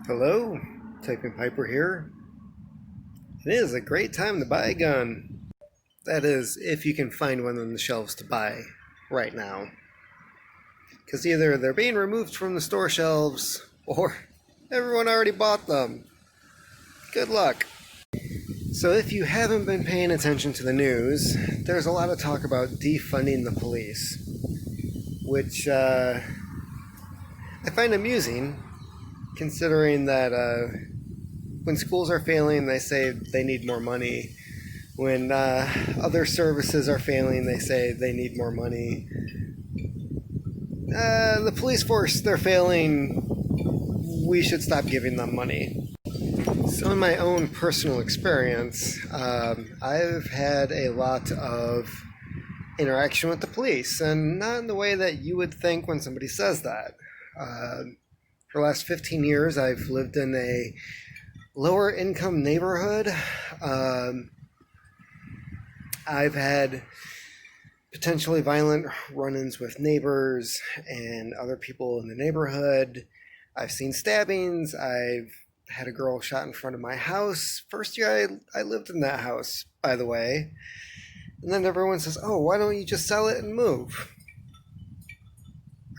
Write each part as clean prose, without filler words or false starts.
Hello, Typing Piper here. It is a great time to buy a gun. That is, if you can find one on the shelves to buy right now. Because either they're being removed from the store shelves, or everyone already bought them. Good luck. So if you haven't been paying attention to the news, there's a lot of talk about defunding the police, which I find amusing, considering that when schools are failing, they say they need more money. When other services are failing, they say they need more money. The police force, they're failing. We should stop giving them money. So in my own personal experience, I've had a lot of interaction with the police, and not in the way that you would think when somebody says that. For the last 15 years, I've lived in a lower income neighborhood. I've had potentially violent run-ins with neighbors and other people in the neighborhood. I've seen stabbings. I've had a girl shot in front of my house. First year I lived in that house, by the way. And then everyone says, "Oh, why don't you just sell it and move?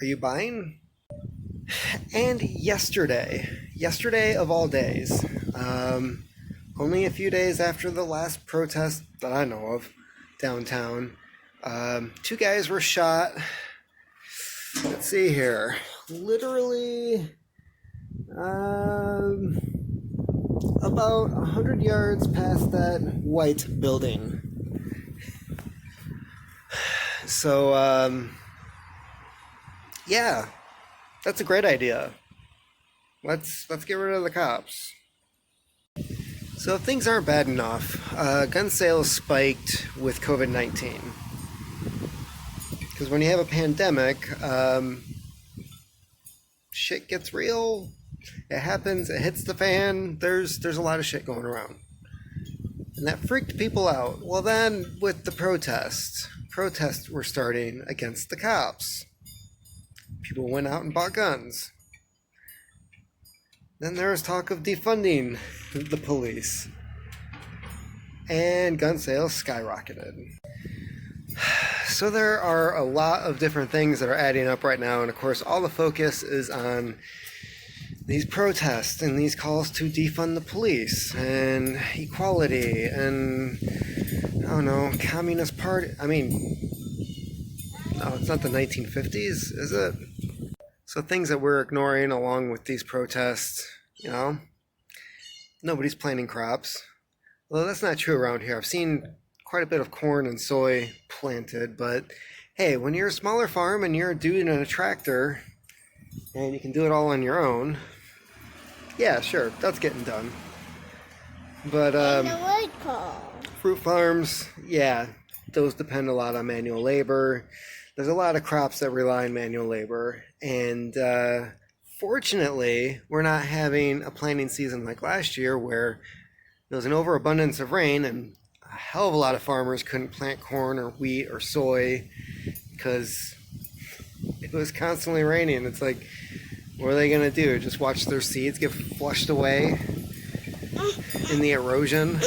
Are you buying?" And yesterday of all days, only a few days after the last protest that I know of downtown, two guys were shot. Let's see here. Literally about 100 yards past that white building. So, yeah. That's a great idea. Let's get rid of the cops. So if things aren't bad enough, gun sales spiked with COVID-19. Because when you have a pandemic, shit gets real. It happens. It hits the fan. There's a lot of shit going around, and that freaked people out. Well, then with the protests were starting against the cops. People went out and bought guns. Then there was talk of defunding the police. And gun sales skyrocketed. So there are a lot of different things that are adding up right now. And of course, all the focus is on these protests and these calls to defund the police and equality and, I don't know, Communist Party. I mean, no, it's not the 1950s, is it? So things that we're ignoring along with these protests, nobody's planting crops. Well, that's not true around here. I've seen quite a bit of corn and soy planted, but hey, when you're a smaller farm and you're a dude in a tractor and you can do it all on your own, yeah, sure, that's getting done. But fruit farms, yeah, those depend a lot on manual labor. There's a lot of crops that rely on manual labor, and fortunately, we're not having a planting season like last year where there was an overabundance of rain and a hell of a lot of farmers couldn't plant corn or wheat or soy because it was constantly raining. It's like, what are they going to do? Just watch their seeds get flushed away in the erosion?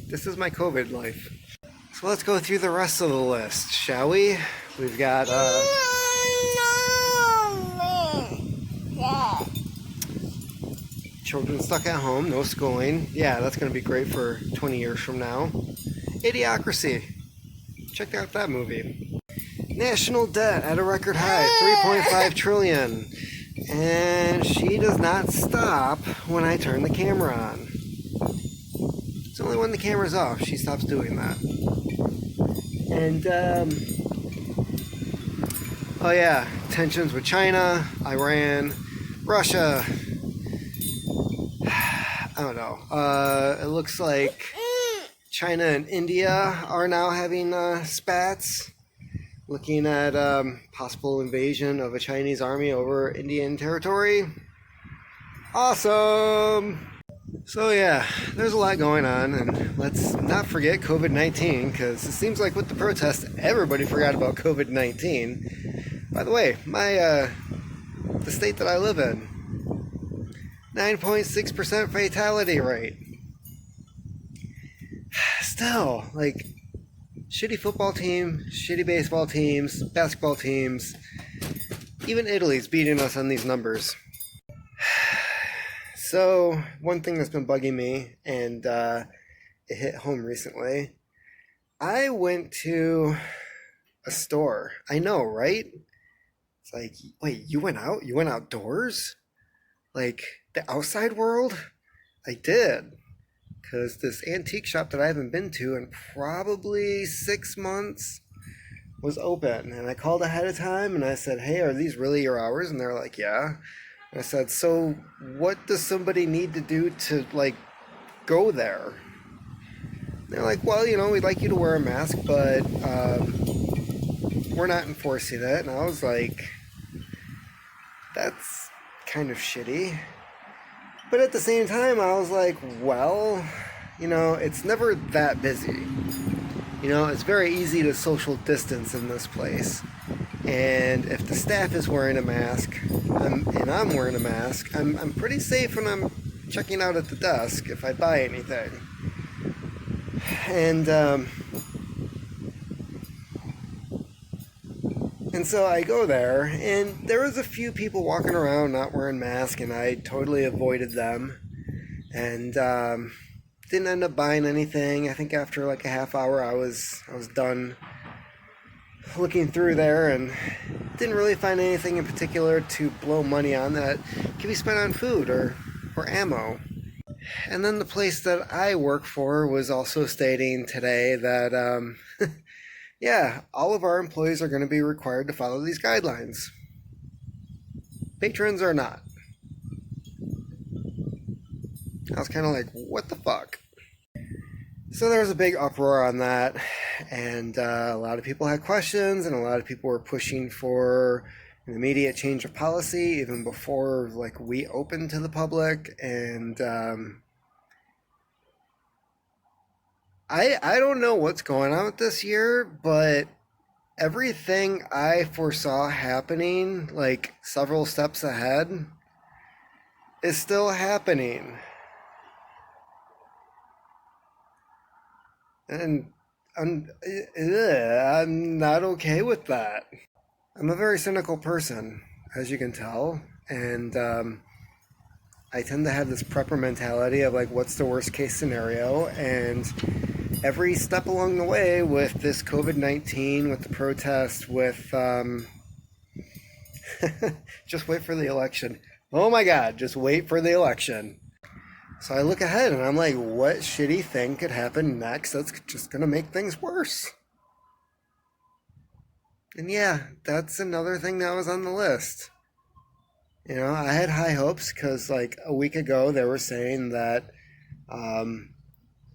This is my COVID life. So let's go through the rest of the list, shall we? We've got children stuck at home, no schooling. Yeah, that's going to be great for 20 years from now. Idiocracy. Check out that movie. National debt at a record high, 3.5 trillion. And she does not stop when I turn the camera on. It's only when the camera's off she stops doing that. And, oh yeah, tensions with China, Iran, Russia. I don't know. It looks like China and India are now having spats, looking at possible invasion of a Chinese army over Indian territory. Awesome! So yeah, there's a lot going on, and let's not forget COVID-19 because it seems like with the protests, everybody forgot about COVID-19. By the way, my the state that I live in, 9.6% fatality rate. Still, like shitty football team, shitty baseball teams, basketball teams. Even Italy's beating us on these numbers. So one thing that's been bugging me, and it hit home recently. I went to a store. I know, right? It's like, wait, you went out? You went outdoors? Like the outside world? I did. Because this antique shop that I haven't been to in probably 6 months was open. And I called ahead of time and I said, hey, are these really your hours? And they're like, yeah. And I said, so what does somebody need to do to, like, go there? And they're like, well, we'd like you to wear a mask, but we're not enforcing it. And I was like, that's kind of shitty. But at the same time, I was like, well, it's never that busy. It's very easy to social distance in this place. And if the staff is wearing a mask and I'm wearing a mask, I'm pretty safe when I'm checking out at the desk if I buy anything. And so I go there, and there was a few people walking around not wearing masks, and I totally avoided them. And didn't end up buying anything. I think after like a half hour, I was done looking through there, and didn't really find anything in particular to blow money on that can be spent on food or ammo. And then the place that I work for was also stating today that yeah, all of our employees are going to be required to follow these guidelines. Patrons are not. I was kind of like, what the fuck? So there was a big uproar on that, and a lot of people had questions, and a lot of people were pushing for an immediate change of policy even before like we opened to the public. And I don't know what's going on with this year, but everything I foresaw happening, like several steps ahead, is still happening. And I'm not okay with that. I'm a very cynical person, as you can tell, and I tend to have this prepper mentality of like, what's the worst case scenario? And every step along the way with this COVID-19, with the protest, with just wait for the election. Oh my God, just wait for the election. So I look ahead and I'm like, what shitty thing could happen next that's just going to make things worse? And yeah, that's another thing that was on the list. I had high hopes because like a week ago they were saying that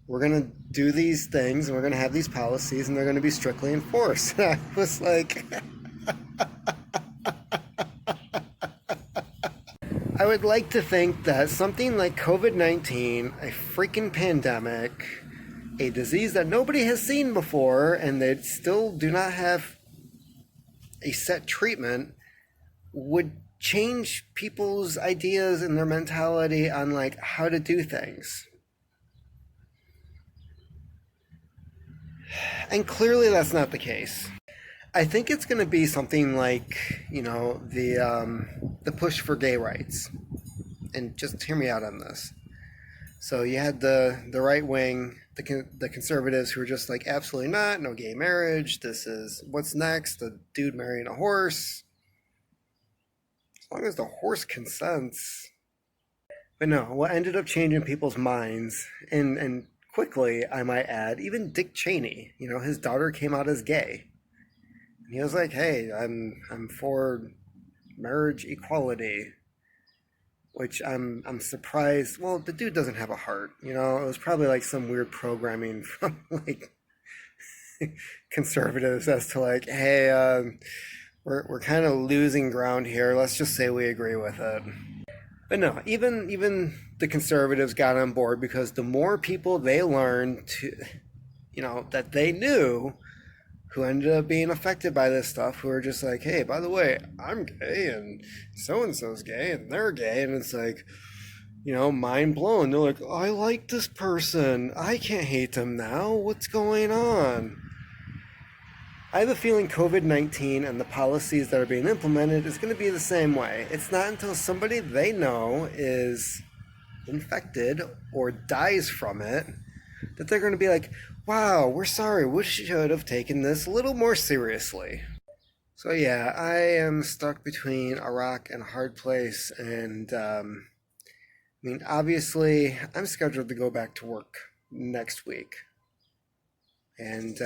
we're going to do these things and we're going to have these policies and they're going to be strictly enforced. And I was like, I would like to think that something like COVID-19, a freaking pandemic, a disease that nobody has seen before, and they still do not have a set treatment, would change people's ideas and their mentality on like how to do things. And clearly that's not the case. I think it's going to be something like, the push for gay rights. And just hear me out on this. So you had the right wing, the conservatives who were just like, absolutely not, no gay marriage. This is what's next, a dude marrying a horse. As long as the horse consents. But no, what ended up changing people's minds, and quickly, I might add, even Dick Cheney, his daughter came out as gay. And he was like, hey, I'm for marriage equality. Which I'm surprised. Well, the dude doesn't have a heart, It was probably like some weird programming from like conservatives as to like, hey, we're kind of losing ground here. Let's just say we agree with it. But no, even the conservatives got on board because the more people they learned to, that they knew who ended up being affected by this stuff, who are just like, hey, by the way, I'm gay and so's gay and they're gay. And it's like, mind blown. They're like, I like this person. I can't hate them now. What's going on? I have a feeling COVID-19 and the policies that are being implemented is going to be the same way. It's not until somebody they know is infected or dies from it that they're going to be like, wow, we're sorry, we should have taken this a little more seriously. So yeah, I am stuck between a rock and a hard place, and obviously, I'm scheduled to go back to work next week. And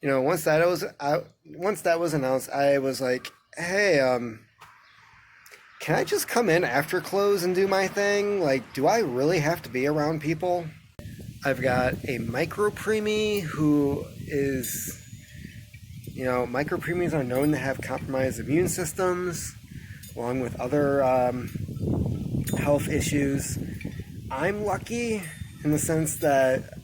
once that was announced, I was like, "Hey, can I just come in after close and do my thing? Like, do I really have to be around people?" I've got a micro-preemie who is, micro-preemies are known to have compromised immune systems, along with other health issues. I'm lucky in the sense that,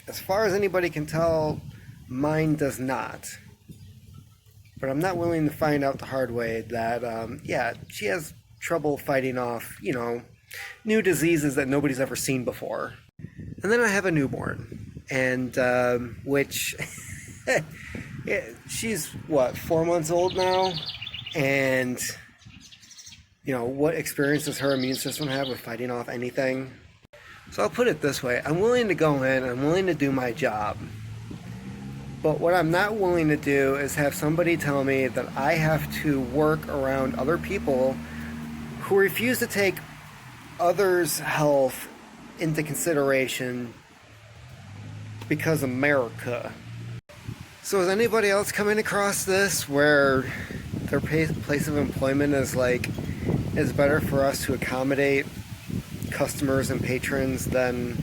as far as anybody can tell, mine does not. But I'm not willing to find out the hard way that, she has trouble fighting off, new diseases that nobody's ever seen before. And then I have a newborn, and which, she's, 4 months old now? And, what experience does her immune system have with fighting off anything? So I'll put it this way. I'm willing to go in, I'm willing to do my job. But what I'm not willing to do is have somebody tell me that I have to work around other people who refuse to take others' health into consideration because America. So is anybody else coming across this where their place of employment is better for us to accommodate customers and patrons than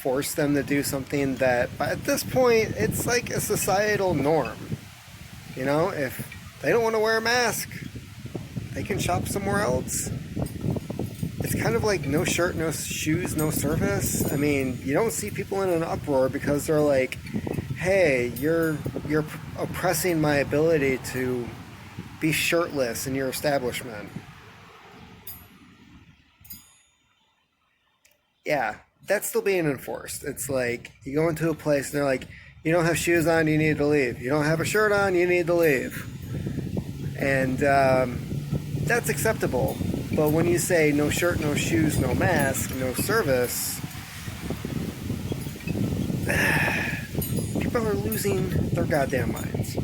force them to do something that at this point it's like a societal norm? If they don't want to wear a mask, they can shop somewhere else. It's kind of like no shirt, no shoes, no service. You don't see people in an uproar because they're like, hey, you're oppressing my ability to be shirtless in your establishment. Yeah, that's still being enforced. It's like you go into a place and they're like, you don't have shoes on, you need to leave. You don't have a shirt on, you need to leave. And that's acceptable. But when you say no shirt, no shoes, no mask, no service, people are losing their goddamn minds.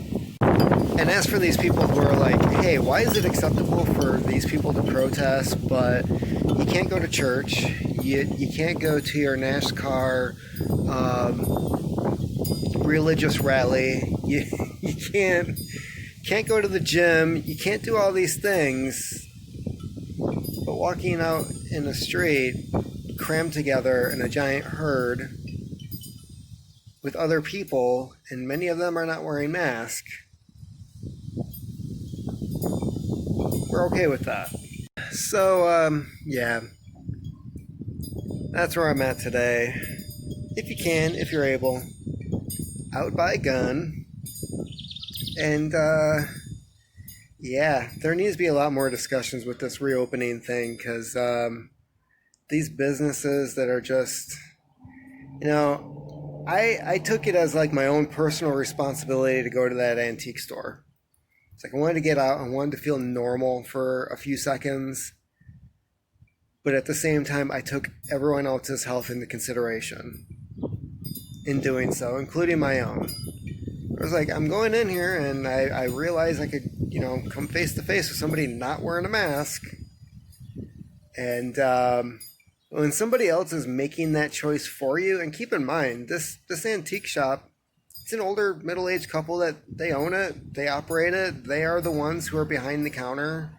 And as for these people who are like, hey, why is it acceptable for these people to protest, but you can't go to church, you can't go to your NASCAR religious rally, you can't go to the gym, you can't do all these things, but walking out in the street, crammed together in a giant herd with other people, and many of them are not wearing masks, we're okay with that. So, yeah, that's where I'm at today. If you can, if you're able, I would buy a gun. And, yeah, there needs to be a lot more discussions with this reopening thing, because these businesses that are just, I took it as my own personal responsibility to go to that antique store. It's I wanted to get out, I wanted to feel normal for a few seconds, but at the same time, I took everyone else's health into consideration in doing so, including my own. I was like, I'm going in here, and I realized I could, come face to face with somebody not wearing a mask, and when somebody else is making that choice for you, and keep in mind, this antique shop, it's an older middle-aged couple that they own it, they operate it, they are the ones who are behind the counter.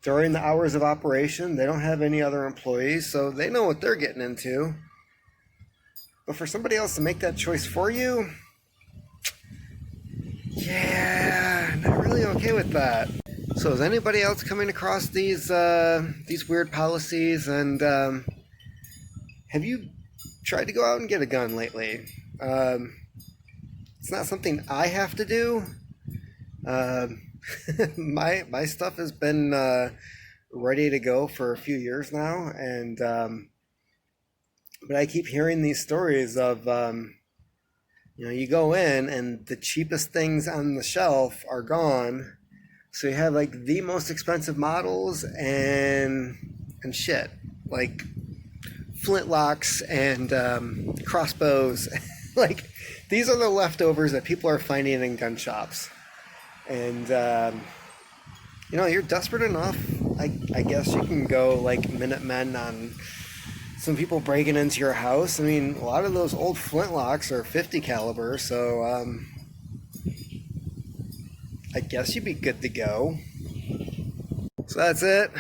During the hours of operation, they don't have any other employees, so they know what they're getting into. But for somebody else to make that choice for you, yeah, not really okay okay with that. So is anybody else coming across these weird policies? And have you tried to go out and get a gun lately? It's not something I have to do. Um, my stuff has been ready to go for a few years now, and but I keep hearing these stories of you go in and the cheapest things on the shelf are gone, so you have like the most expensive models and shit like flintlocks and crossbows. Like these are the leftovers that people are finding in gun shops, and you're desperate enough. I guess you can go like Minutemen on some people breaking into your house. I mean, a lot of those old flintlocks are 50 caliber, so I guess you'd be good to go. So that's it.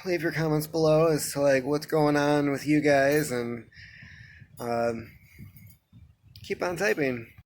Leave your comments below as to like what's going on with you guys, and keep on typing.